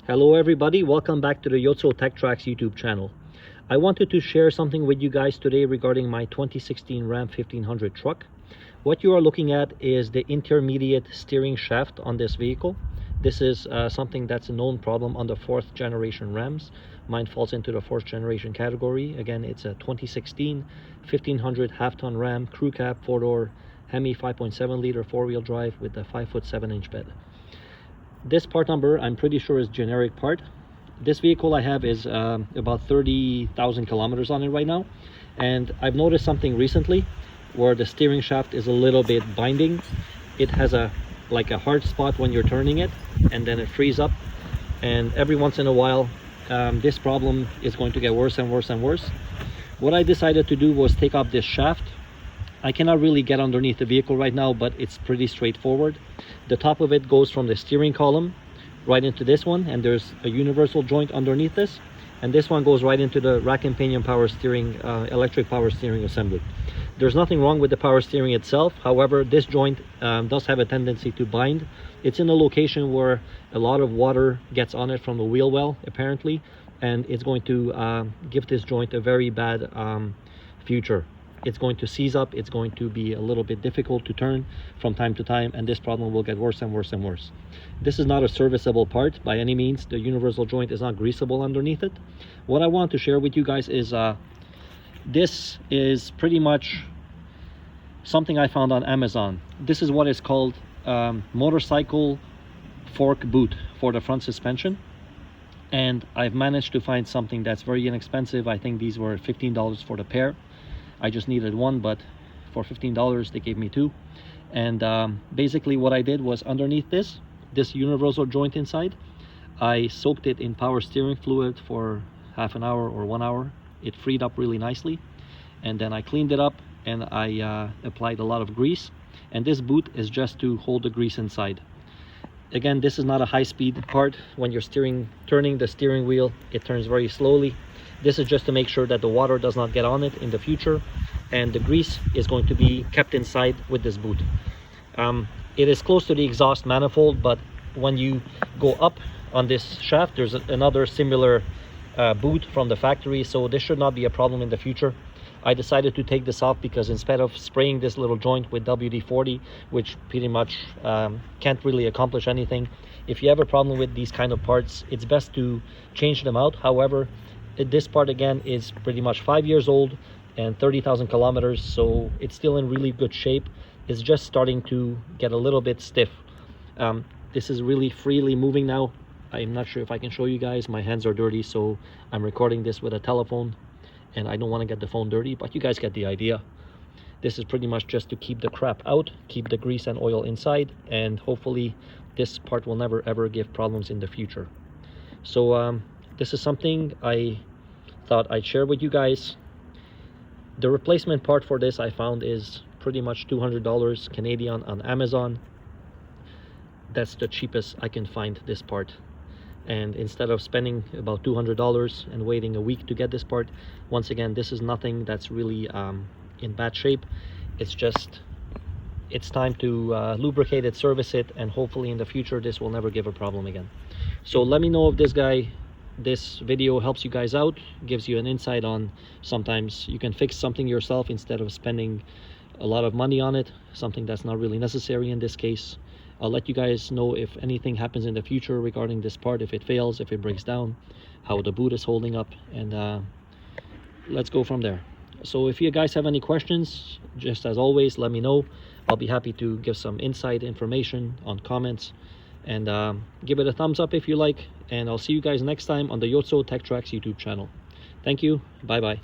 Hello everybody, welcome back to the Yotso Tech Tracks YouTube channel. I wanted to share something with you guys today regarding my 2016 Ram 1500 truck. What you are looking at is the intermediate steering shaft on this vehicle. This is something that's a known problem on the 4th generation Rams. Mine falls into the 4th generation category. Again, it's a 2016 1500 half-ton Ram, crew cab, 4-door, Hemi 5.7 liter 4-wheel drive with a 5'7" bed. This part number I'm pretty sure is generic part. This vehicle I have is about 30,000 kilometers on it right now, and I've noticed something recently where the steering shaft is a little bit binding. It has a hard spot when you're turning it, and then it frees up, and every once in a while this problem is going to get worse and worse and worse. What I decided to do was take off this shaft. I cannot really get underneath the vehicle right now, but it's pretty straightforward. The top of it goes from the steering column right into this one, and there's a universal joint underneath this, and this one goes right into the rack and pinion power steering, electric power steering assembly. There's nothing wrong with the power steering itself. However, this joint does have a tendency to bind. It's in a location where a lot of water gets on it from the wheel well, apparently, and it's going to give this joint a very bad future. It's going to seize up, it's going to be a little bit difficult to turn from time to time, and this problem will get worse and worse and worse. This is not a serviceable part by any means. The universal joint is not greasable underneath it. What I want to share with you guys is this is pretty much something I found on Amazon. This is what is called motorcycle fork boot for the front suspension, and I've managed to find something that's very inexpensive. I think these were $15 for the pair. I just needed one, but for $15 they gave me two. And basically what I did was, underneath this universal joint inside, I soaked it in power steering fluid for half an hour or 1 hour. It freed up really nicely, and then I cleaned it up, and I applied a lot of grease, and this boot is just to hold the grease inside. Again, this is not a high-speed part. When you're turning the steering wheel, it turns very slowly. This is just to make sure that the water does not get on it in the future, and the grease is going to be kept inside with this boot. It is close to the exhaust manifold, but when you go up on this shaft, there's another similar boot from the factory, so this should not be a problem in the future. I decided to take this off because instead of spraying this little joint with WD-40, which pretty much can't really accomplish anything, if you have a problem with these kind of parts, it's best to change them out. However, this part again is pretty much 5 years old and 30,000 kilometers, so it's still in really good shape. It's just starting to get a little bit stiff. This is really freely moving now. I'm not sure if I can show you guys. My hands are dirty, so I'm recording this with a telephone, and I don't want to get the phone dirty, but you guys get the idea. This is pretty much just to keep the crap out, keep the grease and oil inside, and hopefully this part will never ever give problems in the future. So this is something I thought I'd share with you guys. The replacement part for this I found is pretty much $200 Canadian on Amazon. That's the cheapest I can find this part. And instead of spending about $200 and waiting a week to get this part, once again, this is nothing that's really in bad shape. It's just, it's time to lubricate it, service it, and hopefully in the future this will never give a problem again. So let me know if this video helps you guys out, gives you an insight on sometimes you can fix something yourself instead of spending a lot of money on it, something that's not really necessary in this case. I'll let you guys know if anything happens in the future regarding this part, if it fails, if it breaks down, how the boot is holding up, and let's go from there. So if you guys have any questions, just as always, let me know. I'll be happy to give some inside information on comments, and give it a thumbs up if you like, and I'll see you guys next time on the Yotso Tech Tracks YouTube channel. Thank you. Bye bye.